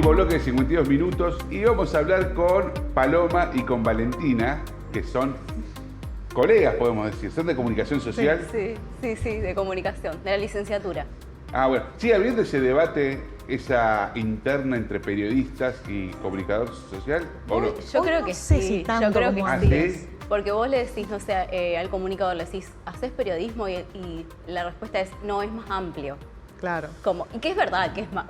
Último bloque de 52 minutos y vamos a hablar con Paloma y con Valentina, que son colegas, podemos decir, son de comunicación social. Sí, de comunicación, de la licenciatura. Ah, bueno. ¿Sigue habiendo ese debate, esa interna entre periodistas y comunicador social? ¿O no? Yo creo que sé sí, si tanto yo creo como que antes. sí. Porque vos le decís, no sé, al comunicador le decís, ¿hacés periodismo? Y la respuesta es, no, es más amplio. Claro. Y que es verdad, que es más,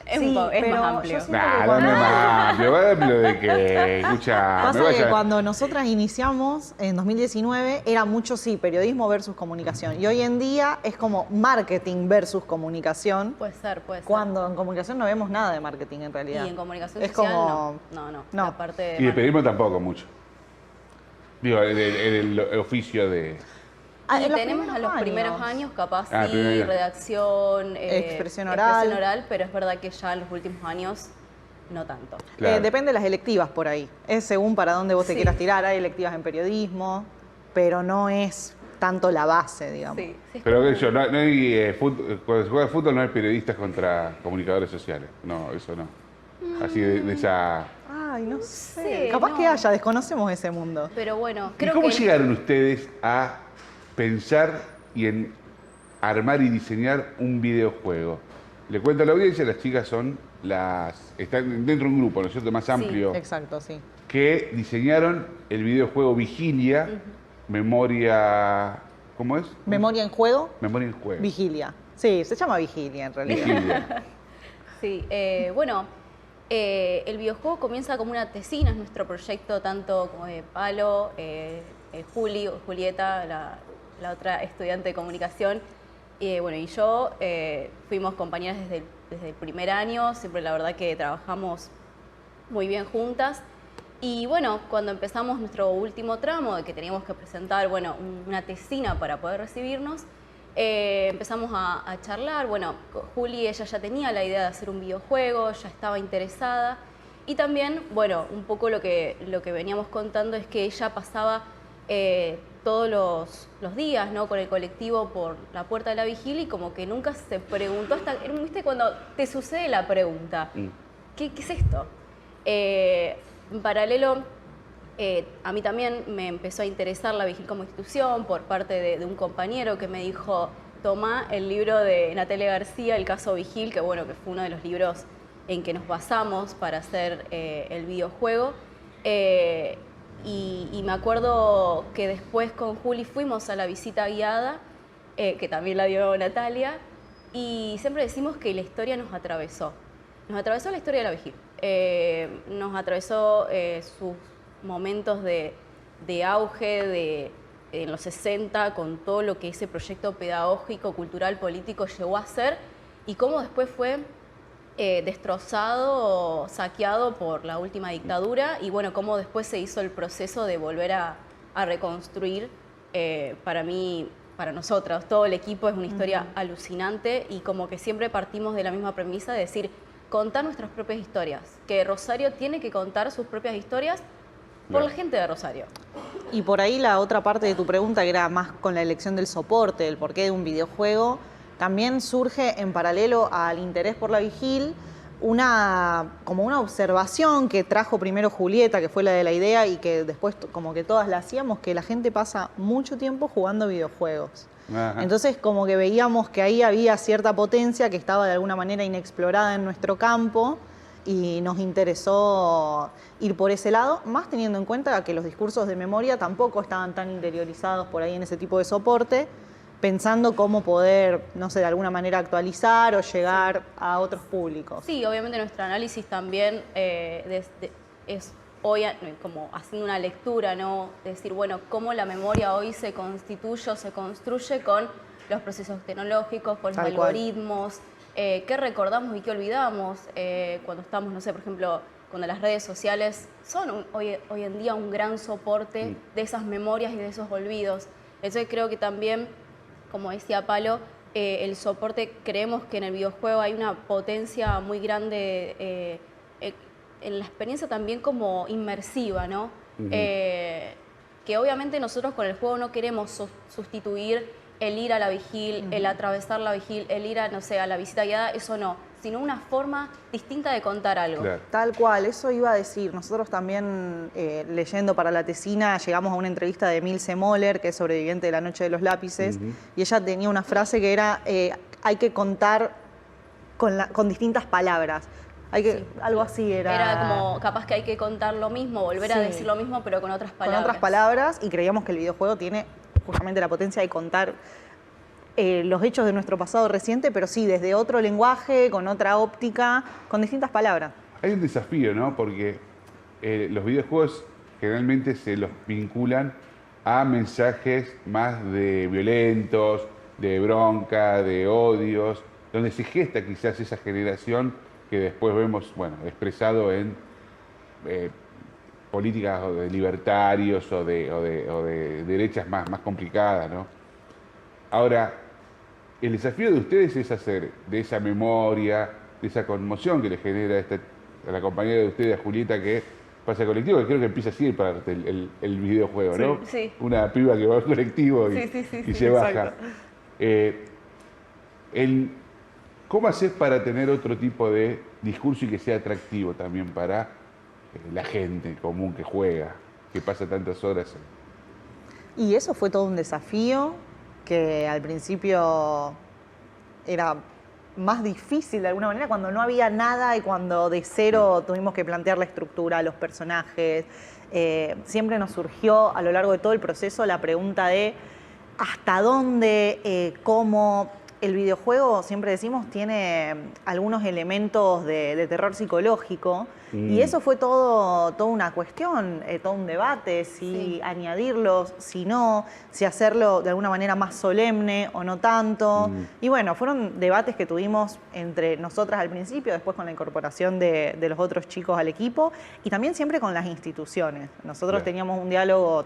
es, Sí, es pero más yo amplio. siento Nah, que no cuando- es más amplio, va amplio de que, escucha, Pasa que cuando nosotras iniciamos en 2019 era mucho, sí, periodismo versus comunicación. Y hoy en día es como marketing versus comunicación. Puede ser. Cuando en comunicación no vemos nada de marketing en realidad. Y en comunicación es social como... no. No. La parte de Y de periodismo tampoco mucho. Digo, el oficio de... Y en los tenemos a los primeros años, capaz sí, primer año. redacción, Expresión oral. pero es verdad que ya en los últimos años no tanto. Claro. Depende de las electivas por ahí. Es según para dónde vos te Sí. quieras tirar. Hay electivas en periodismo, pero no es tanto la base, digamos. Sí, es Pero como- que yo, no hay cuando se juega fútbol no hay periodistas contra comunicadores sociales. No, eso no. Así de esa... Ay, no sé. Sí, Capaz no. que haya, desconocemos ese mundo. Pero bueno, ¿Y creo cómo que... llegaron ustedes a pensar y en armar y diseñar un videojuego? Le cuento a la audiencia, las chicas están dentro de un grupo, ¿no es cierto?, más amplio, Exacto, sí. que diseñaron el videojuego Vigilia, memoria... ¿Cómo es? Memoria en juego, Memoria en juego. vigilia. Sí, se llama vigilia en realidad. Vigilia. Sí, bueno, el videojuego comienza como una tesina, es nuestro proyecto, tanto como de Palo, Julieta, la otra estudiante de comunicación, bueno, y yo fuimos compañeras desde el primer año, siempre la verdad que trabajamos muy bien juntas. Y bueno, cuando empezamos nuestro último tramo, de que teníamos que presentar, bueno, una tesina para poder recibirnos, empezamos a charlar. Bueno, Juli, ella ya tenía la idea de hacer un videojuego, ya estaba interesada. Y también, bueno, un poco lo que veníamos contando es que ella pasaba todos los días, ¿no?, con el colectivo por la Puerta de la Vigilia y como que nunca se preguntó hasta, ¿viste? Cuando te sucede la pregunta, ¿qué es esto? En paralelo, a mí también me empezó a interesar la Vigil como institución por parte de un compañero que me dijo, toma el libro de Natalia García, El caso Vigil, que bueno, que fue uno de los libros en que nos basamos para hacer el videojuego. Y me acuerdo que después con Juli fuimos a la visita guiada, que también la dio Natalia, y siempre decimos que la historia nos atravesó. Nos atravesó la historia de la Vigil. Nos atravesó sus momentos de auge en los 60, con todo lo que ese proyecto pedagógico, cultural, político llevó a ser, y cómo después fue destrozado, saqueado por la última dictadura, y bueno, cómo después se hizo el proceso de volver a reconstruir. Para mí, para nosotros, todo el equipo es una historia alucinante, y como que siempre partimos de la misma premisa de decir, contar nuestras propias historias, que Rosario tiene que contar sus propias historias por la gente de Rosario. Y por ahí la otra parte de tu pregunta, que era más con la elección del soporte, el porqué de un videojuego, también surge en paralelo al interés por la Vigil como una observación que trajo primero Julieta, que fue la de la idea, y que después como que todas la hacíamos, que la gente pasa mucho tiempo jugando videojuegos. Ajá. Entonces como que veíamos que ahí había cierta potencia que estaba de alguna manera inexplorada en nuestro campo, y nos interesó ir por ese lado, más teniendo en cuenta que los discursos de memoria tampoco estaban tan interiorizados por ahí en ese tipo de soporte, pensando cómo poder, no sé, de alguna manera actualizar o llegar a otros públicos. Sí, obviamente nuestro análisis también es hoy como haciendo una lectura, ¿no? De decir, bueno, cómo la memoria hoy se constituye o se construye con los procesos tecnológicos, con los Tal cual. algoritmos, qué recordamos y qué olvidamos cuando estamos, no sé, por ejemplo, cuando las redes sociales son hoy en día un gran soporte de esas memorias y de esos olvidos. Entonces creo que también, como decía Palo, el soporte, creemos que en el videojuego hay una potencia muy grande en la experiencia también como inmersiva, ¿no? Que obviamente nosotros con el juego no queremos sustituir el ir a la vigil, el atravesar la vigil, el ir a, no sé, a la visita guiada, eso no, sino una forma distinta de contar algo. Claro. Tal cual, eso iba a decir. Nosotros también, leyendo para la tesina, llegamos a una entrevista de Milce Moller, que es sobreviviente de la Noche de los Lápices, y ella tenía una frase que era, hay que contar con distintas palabras. Algo así era. Era como, capaz que hay que contar lo mismo, volver a Sí. decir lo mismo, pero con otras palabras. Con otras palabras, y creíamos que el videojuego tiene justamente la potencia de contar los hechos de nuestro pasado reciente, pero sí, desde otro lenguaje, con otra óptica, con distintas palabras. Hay un desafío, ¿no? Porque los videojuegos generalmente se los vinculan a mensajes más de violentos, de bronca, de odios, donde se gesta quizás esa generación que después vemos, bueno, expresado en políticas o de libertarios o de derechas más complicadas, ¿no? Ahora, el desafío de ustedes es hacer de esa memoria, de esa conmoción que le genera a la compañera de ustedes, a Julieta, que pasa al colectivo, que creo que empieza así para el videojuego, Sí, ¿no? sí. Una piba que va al colectivo y, Sí, se baja. exacto. ¿Cómo haces para tener otro tipo de discurso y que sea atractivo también para la gente común que juega, que pasa tantas horas? Y eso fue todo un desafío que al principio era más difícil de alguna manera cuando no había nada y cuando de cero tuvimos que plantear la estructura, los personajes. Siempre nos surgió a lo largo de todo el proceso la pregunta de hasta dónde, cómo. El videojuego, siempre decimos, tiene algunos elementos de terror psicológico y eso fue toda una cuestión, todo un debate, si añadirlos, si no, si hacerlo de alguna manera más solemne o no tanto. Y bueno, fueron debates que tuvimos entre nosotras al principio, después con la incorporación de los otros chicos al equipo y también siempre con las instituciones. Nosotros tenemos un diálogo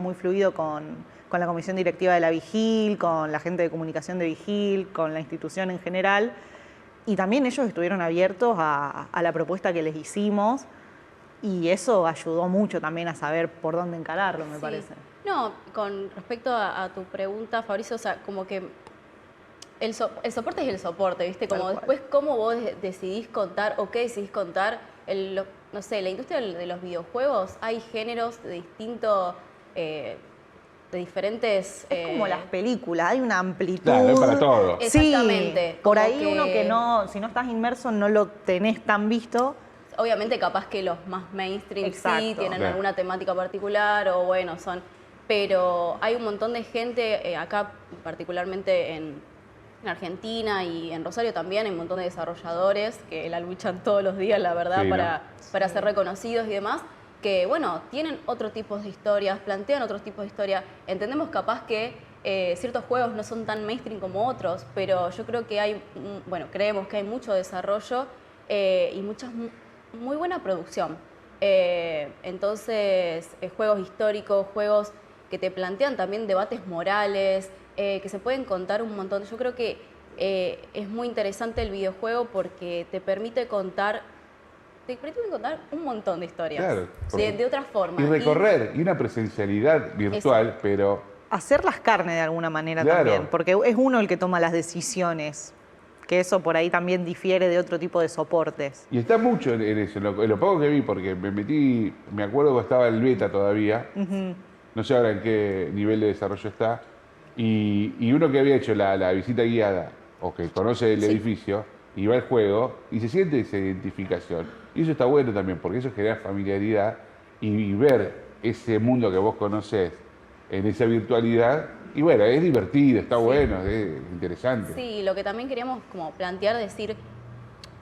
muy fluido con la comisión directiva de la Vigil, con la gente de comunicación de Vigil, con la institución en general. Y también ellos estuvieron abiertos a la propuesta que les hicimos y eso ayudó mucho también a saber por dónde encararlo, me parece. No, con respecto a tu pregunta, Fabricio, o sea, como que el soporte es el soporte, ¿viste? Como Tal después cómo vos decidís contar o qué decidís contar. No sé, la industria de los videojuegos, hay géneros de distinto... de diferentes... Es como las películas, hay una amplitud. Claro, es para todo. Sí, Exactamente. por Como ahí uno que no, si no estás inmerso no lo tenés tan visto. Obviamente capaz que los más mainstream sí Exacto. tienen Claro. alguna temática particular o bueno, son... Pero hay un montón de gente, acá particularmente en Argentina y en Rosario también, hay un montón de desarrolladores que la luchan todos los días, la verdad, Sí, ¿no? para ser reconocidos y demás, que bueno, tienen otro tipo de historias, plantean otros tipos de historias. Entendemos capaz que ciertos juegos no son tan mainstream como otros, pero yo creo que hay, bueno, creemos que hay mucho desarrollo y muy buena producción. Entonces, juegos históricos, juegos que te plantean también debates morales, que se pueden contar un montón. Yo creo que es muy interesante el videojuego porque te permite contar un montón de historias. Claro, De otra forma. Y recorrer, y una presencialidad virtual, pero Hacerlas carne de alguna manera Claro. también, porque es uno el que toma las decisiones, que eso por ahí también difiere de otro tipo de soportes. y está mucho en eso, en lo poco que vi, porque me metí, me acuerdo que estaba el beta todavía, no sé ahora en qué nivel de desarrollo está, y uno que había hecho la visita guiada, o que conoce el edificio, y va al juego, y se siente esa identificación. Y eso está bueno también, porque eso genera familiaridad, y ver ese mundo que vos conocés en esa virtualidad, y bueno, es divertido, está bueno, es interesante. Sí, lo que también queríamos como plantear, decir,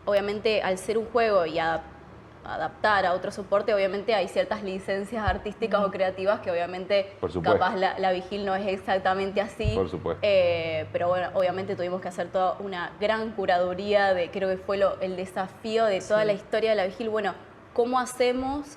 obviamente al ser un juego y adaptar a otro soporte, obviamente hay ciertas licencias artísticas o creativas que obviamente Por supuesto. capaz la Vigil no es exactamente así. Por supuesto. Pero bueno, obviamente tuvimos que hacer toda una gran curaduría de, creo que fue el desafío de toda la historia de la Vigil. Bueno, ¿cómo hacemos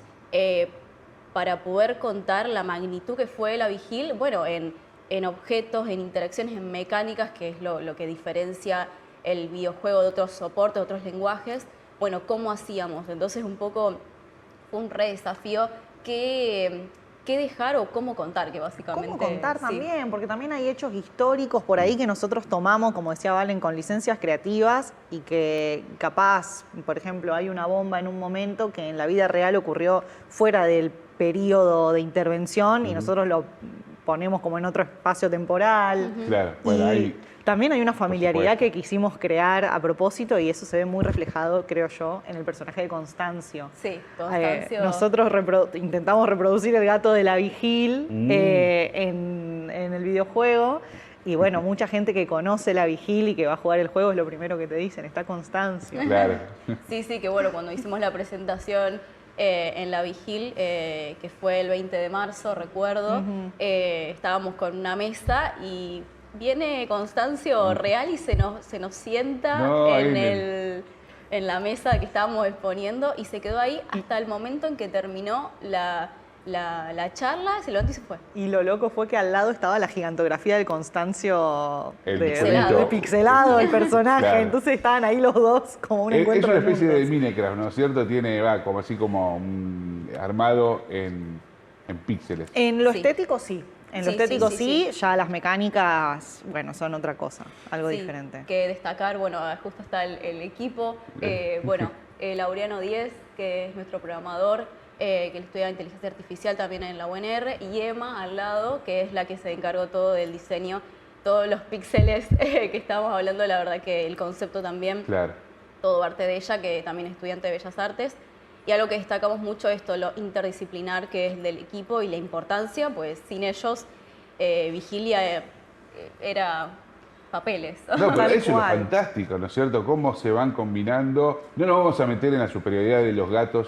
para poder contar la magnitud que fue la Vigil? Bueno, en objetos, en interacciones, en mecánicas, que es lo que diferencia el videojuego de otros soportes, de otros lenguajes. Bueno, ¿cómo hacíamos? Entonces un poco fue un re desafío que qué dejar o cómo contar, que básicamente... ¿Cómo contar sí. también? Porque también hay hechos históricos por ahí que nosotros tomamos, como decía Valen, con licencias creativas y que capaz, por ejemplo, hay una bomba en un momento que en la vida real ocurrió fuera del periodo de intervención y nosotros lo ponemos como en otro espacio temporal. Claro, bueno, y ahí, también hay una familiaridad supuesto. que quisimos crear a propósito y eso se ve muy reflejado, creo yo, en el personaje de Constancio. Sí, Constancio. Nosotros intentamos reproducir el gato de la Vigil en el videojuego. Y bueno, mucha gente que conoce la Vigil y que va a jugar el juego es lo primero que te dicen, está Constancio. claro. Sí, sí, que bueno, cuando hicimos la presentación en la Vigil, que fue el 20 de marzo, recuerdo, estábamos con una mesa y viene Constancio real y se nos sienta No, en la mesa que estábamos exponiendo y se quedó ahí hasta el momento en que terminó la charla, se levantó y se fue. Y lo loco fue que al lado estaba la gigantografía del Constancio El de pixelado, el personaje. Claro. Entonces estaban ahí los dos como un Es encuentro una de especie de mundos. Minecraft, ¿no es cierto? Tiene, como así como un armado en píxeles. En lo Sí. estético sí. En lo Sí, estético sí, sí, sí. ya las mecánicas, bueno, son otra cosa, algo Sí, diferente. que destacar, bueno, justo está el equipo, bueno, Laureano Díez, que es nuestro programador, que estudia inteligencia artificial también en la UNR, y Emma al lado, que es la que se encargó todo del diseño, todos los píxeles que estábamos hablando, la verdad que el concepto también, Claro. todo parte de ella, que también es estudiante de Bellas Artes. Y algo que destacamos mucho es esto, lo interdisciplinar que es del equipo y la importancia, pues sin ellos Vigilia era papeles. No, pero Tal eso es lo cual. fantástico, ¿no es cierto? Cómo se van combinando. No nos vamos a meter en la superioridad de los gatos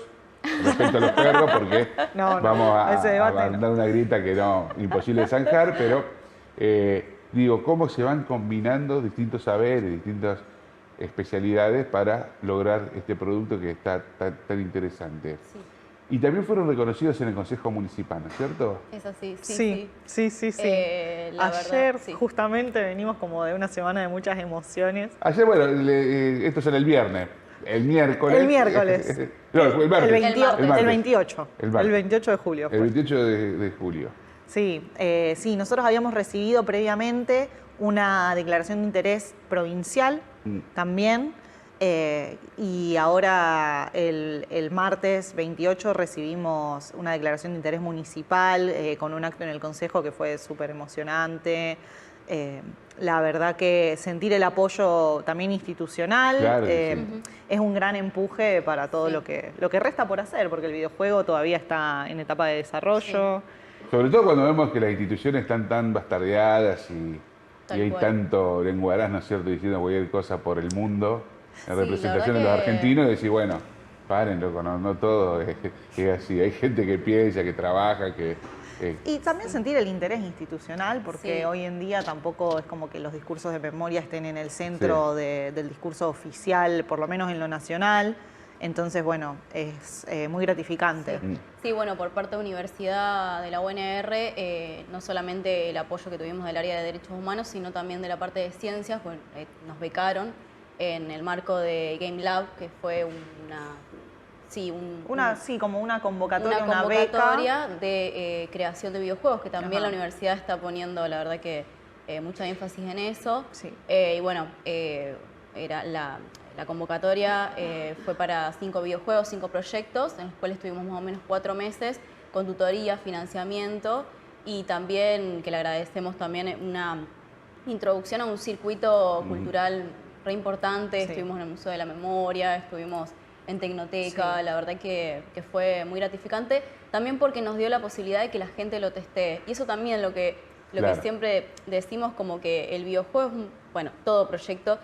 respecto a los perros, porque No, vamos ese debate a dar una grieta que no, imposible de zanjar, pero digo, cómo se van combinando distintos saberes, distintas especialidades para lograr este producto que está tan interesante. Sí, Y también fueron reconocidos en el Consejo Municipal, ¿no es cierto? es así, sí, Sí, sí, sí, sí. La Ayer verdad, sí. justamente venimos como de una semana de muchas emociones. Ayer, bueno, esto es en el viernes. El miércoles. El miércoles. No, el martes. El 28. El martes. El 28 de julio. El fue. 28 de julio. Sí, sí, nosotros habíamos recibido previamente una declaración de interés provincial también, y ahora el martes 28 recibimos una declaración de interés municipal con un acto en el Consejo que fue súper emocionante. La verdad que sentir el apoyo también institucional Claro que sí. es un gran empuje para todo Sí. lo que resta por hacer, porque el videojuego todavía está en etapa de desarrollo. Sobre todo cuando vemos que las instituciones están tan bastardeadas y Tal hay cual. tanto lenguaraz, ¿no es cierto?, diciendo cualquier cosa por el mundo, en Sí, representación la de los verdad que- argentinos, y decir, bueno, paren, loco, no todo es así. Hay gente que piensa, que trabaja, que... Y también sentir el interés institucional, porque Sí. hoy en día tampoco es como que los discursos de memoria estén en el centro del discurso oficial, por lo menos en lo nacional. Entonces, bueno, es muy gratificante. Sí, bueno, por parte de Universidad de la UNR, no solamente el apoyo que tuvimos del área de derechos humanos, sino también de la parte de ciencias, bueno, nos becaron en el marco de Game Lab, que fue Como una convocatoria, una beca. convocatoria de creación de videojuegos, que también Ajá. la universidad está poniendo, la verdad que mucha énfasis en eso. Sí. Y bueno, era la convocatoria fue para 5 videojuegos, 5 proyectos, en los cuales tuvimos más o menos 4 meses con tutoría, financiamiento y también, que le agradecemos también, una introducción a un circuito cultural re importante. Sí. Estuvimos en el Museo de la Memoria, estuvimos en Tecnoteca, Sí. la verdad que fue muy gratificante, también porque nos dio la posibilidad de que la gente lo testee. Y eso también lo que Claro. siempre decimos, como que el videojuego, bueno, todo proyecto,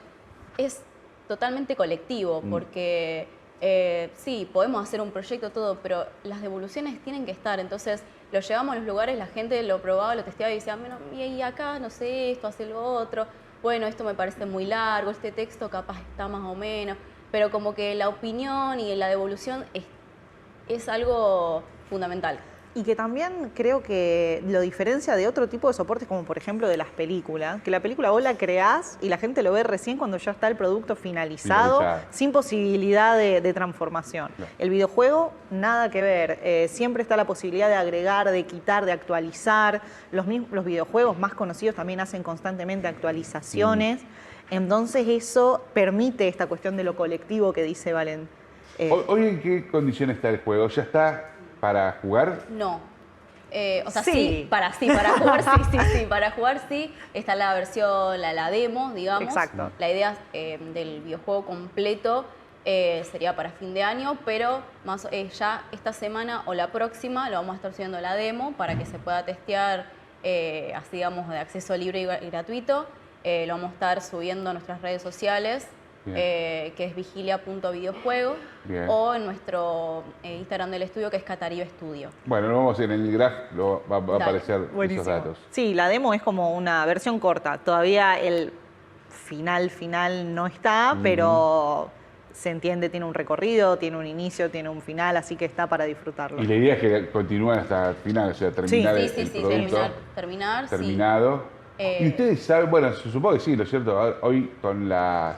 es totalmente colectivo, porque sí, podemos hacer un proyecto, todo, pero las devoluciones tienen que estar. Entonces, lo llevamos a los lugares, la gente lo probaba, lo testeaba y decía, bueno, y acá, no sé, esto hace lo otro, bueno, esto me parece muy largo, este texto capaz está más o menos, pero como que la opinión y la devolución es algo fundamental. Y que también creo que lo diferencia de otro tipo de soportes, como por ejemplo de las películas, que la película vos la creás y la gente lo ve recién cuando ya está el producto finalizado. Sin posibilidad de transformación. Claro. El videojuego, nada que ver. Siempre está la posibilidad de agregar, de quitar, de actualizar. Los videojuegos más conocidos también hacen constantemente actualizaciones. Entonces eso permite esta cuestión de lo colectivo que dice Valen. ¿Hoy en qué condición está el juego? ¿Ya está para jugar? No. O sea, Sí. para jugar sí, para jugar sí. Está la versión, la demo, digamos. Exacto. La idea del videojuego completo sería para fin de año, pero ya esta semana o la próxima lo vamos a estar subiendo la demo para que se pueda testear, así digamos, de acceso libre y gratuito. Lo vamos a estar subiendo a nuestras redes sociales, que es vigilia.videojuego, o en nuestro Instagram del estudio, que es Cataribe Studio. Bueno, lo vamos en el graph, va a aparecer Buenísimo. esos datos. Sí, la demo es como una versión corta. Todavía el final no está, pero se entiende, tiene un recorrido, tiene un inicio, tiene un final, así que está para disfrutarlo. Y la idea es que continúen hasta el final, o sea, terminar el producto terminado. Y ustedes saben, bueno, supongo que sí, ¿lo cierto? Hoy con las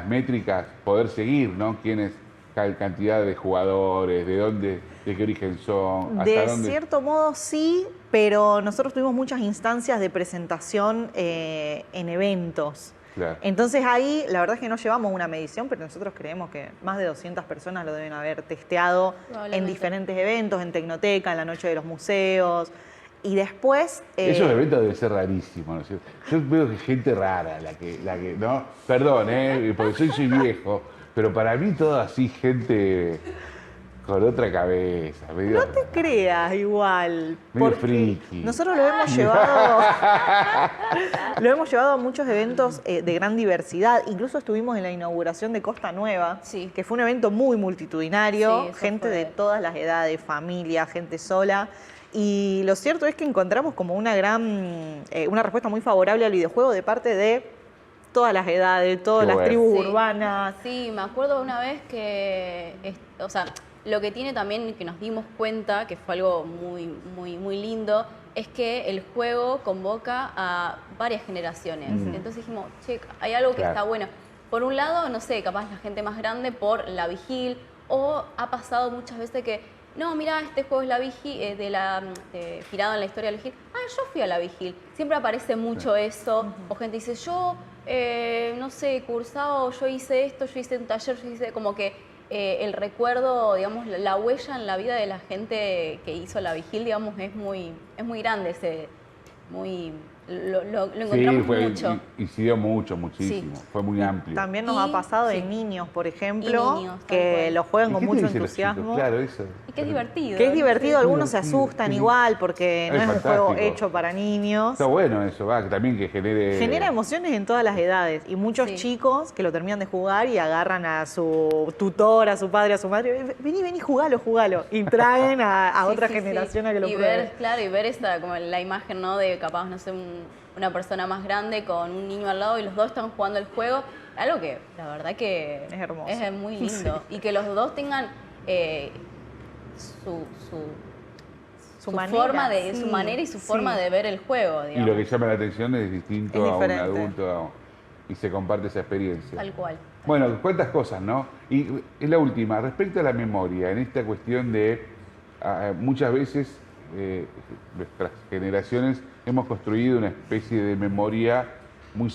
métricas, poder seguir, ¿no? Quiénes, cantidad de jugadores, de dónde, de qué origen son, hasta de dónde. cierto modo sí, pero nosotros tuvimos muchas instancias de presentación en eventos. Claro. Entonces ahí la verdad es que no llevamos una medición, pero nosotros creemos que más de 200 personas lo deben haber testeado en diferentes eventos, en Tecnoteca, en la Noche de los Museos. Y después... Esos eventos deben ser rarísimos, ¿no es cierto? Yo veo que gente rara, la que ¿no? Perdón, porque soy viejo, pero para mí todo así, gente con otra cabeza. Medio, no te creas igual. Medio friki. Nosotros lo hemos llevado a muchos eventos de gran diversidad. Incluso estuvimos en la inauguración de Costa Nueva, que fue un evento muy multitudinario, gente de todas las edades, familia, gente sola. Y lo cierto es que encontramos como una respuesta muy favorable al videojuego de parte de todas las edades, todas las tribus urbanas. Sí, me acuerdo una vez que, o sea, lo que tiene también, que nos dimos cuenta, que fue algo muy lindo, es que el juego convoca a varias generaciones. Entonces dijimos, che, hay algo que está bueno. Por un lado, no sé, capaz la gente más grande por la Vigil, o ha pasado muchas veces que no, mira, este juego es la Vigil, inspirado en la historia de la Vigil. Ah, yo fui a la Vigil. Siempre aparece mucho eso. O gente dice, yo, no sé, cursado, yo hice esto, yo hice un taller, yo hice como que el recuerdo, digamos, la huella en la vida de la gente que hizo la Vigil, digamos, es muy grande, lo encontramos mucho. Incidió muchísimo, fue muy amplio. También nos ha pasado en niños, por ejemplo, que lo juegan con mucho entusiasmo. Claro, eso. Y que es divertido. Que es divertido, algunos se asustan igual porque no es un juego hecho para niños. Está bueno eso, también que genere... Genera emociones en todas las edades y muchos chicos que lo terminan de jugar y agarran a su tutor, a su padre, a su madre, vení, jugalo, y traen a otra generación a que lo pruebe. Y ver esta, como la imagen, ¿no? De capaz, no sé, una persona más grande con un niño al lado y los dos están jugando el juego, algo que la verdad que es hermoso. Es muy lindo. Y que los dos tengan su manera y su forma de ver el juego, digamos. Y lo que llama la atención es distinto a un adulto y se comparte esa experiencia. Tal cual. Bueno, cuántas cosas, ¿no? Y es la última, respecto a la memoria, en esta cuestión de muchas veces nuestras generaciones hemos construido una especie de memoria muy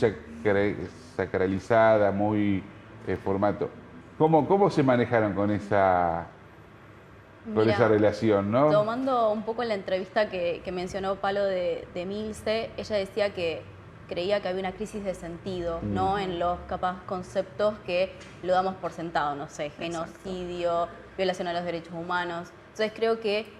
sacralizada, muy formato. ¿Cómo se manejaron con esa relación, no? Tomando un poco la entrevista que mencionó Palo de Milce, ella decía que creía que había una crisis de sentido, ¿no? En los conceptos que lo damos por sentado, no sé, genocidio, violación a los derechos humanos. Entonces creo que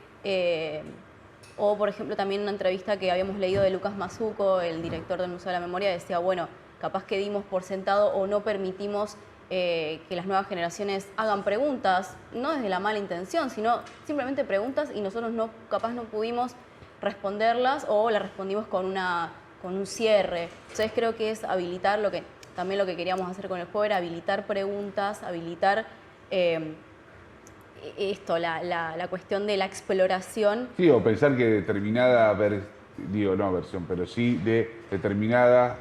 o, por ejemplo, también una entrevista que habíamos leído de Lucas Mazzucco, el director del Museo de la Memoria, decía, bueno, capaz que dimos por sentado o no permitimos que las nuevas generaciones hagan preguntas, no desde la mala intención, sino simplemente preguntas y nosotros capaz no pudimos responderlas o las respondimos con un cierre. Entonces creo que es habilitar también lo que queríamos hacer con el juego era habilitar preguntas, habilitar esto, la cuestión de la exploración. Sí, o pensar que determinada, digo no versión, pero sí de determinada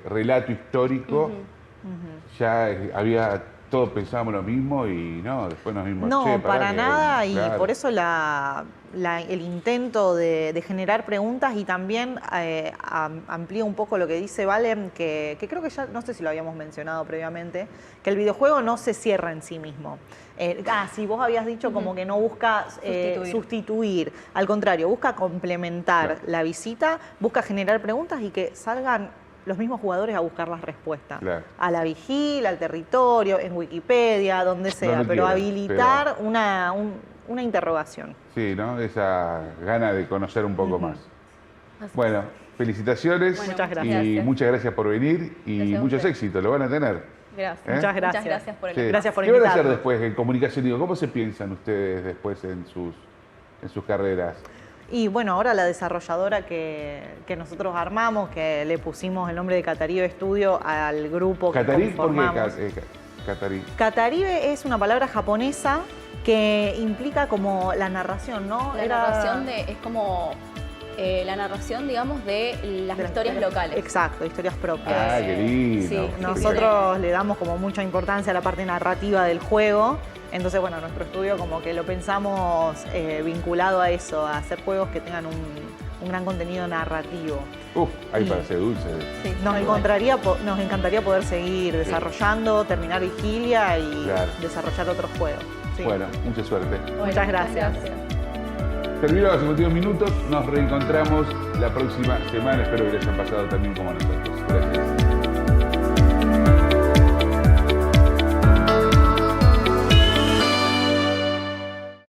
relato histórico, ya había, todos pensábamos lo mismo y no, después nos vimos. No, "Che, para que, nada, y claro". por eso el intento de generar preguntas y también amplía un poco lo que dice Valen, que creo que ya, no sé si lo habíamos mencionado previamente, que el videojuego no se cierra en sí mismo. Sí, vos habías dicho como que no busca sustituir, al contrario, busca complementar la visita, busca generar preguntas y que salgan los mismos jugadores a buscar las respuestas. Claro. A la vigilia, al territorio, en Wikipedia, donde sea, Donde pero quieran, habilitar una interrogación. Sí, ¿no? Esa gana de conocer un poco más. Así Bueno, felicitaciones. Bueno, muchas Y gracias. muchas gracias por venir y Gracias a muchos ustedes. éxitos, lo van a tener. Gracias. Muchas gracias. Muchas gracias por el Sí. Gracias por ¿Qué van a hacer invitarnos. después en comunicación? Digo, ¿cómo se piensan ustedes después en sus carreras? Y bueno, ahora la desarrolladora que nosotros armamos, que le pusimos el nombre de Cataribe Studio al grupo que ¿Catarí? ¿Por qué conformamos. Catarí? Cataribe es una palabra japonesa que implica como la narración, ¿no? La narración es como la narración, digamos, de las historias locales. Exacto, historias propias. Ah, qué lindo. Sí, Nosotros le damos como mucha importancia a la parte narrativa del juego. Entonces, bueno, nuestro estudio como que lo pensamos vinculado a eso, a hacer juegos que tengan un gran contenido narrativo. Ahí Y- parece dulce. Sí, Nos tal cual. nos encantaría poder seguir desarrollando, terminar Vigilia y Claro. desarrollar otros juegos. Sí. Bueno, mucha suerte. Bueno, Muchas gracias. Terminó los últimos minutos, nos reencontramos la próxima semana. Espero que les hayan pasado también como nosotros. Gracias.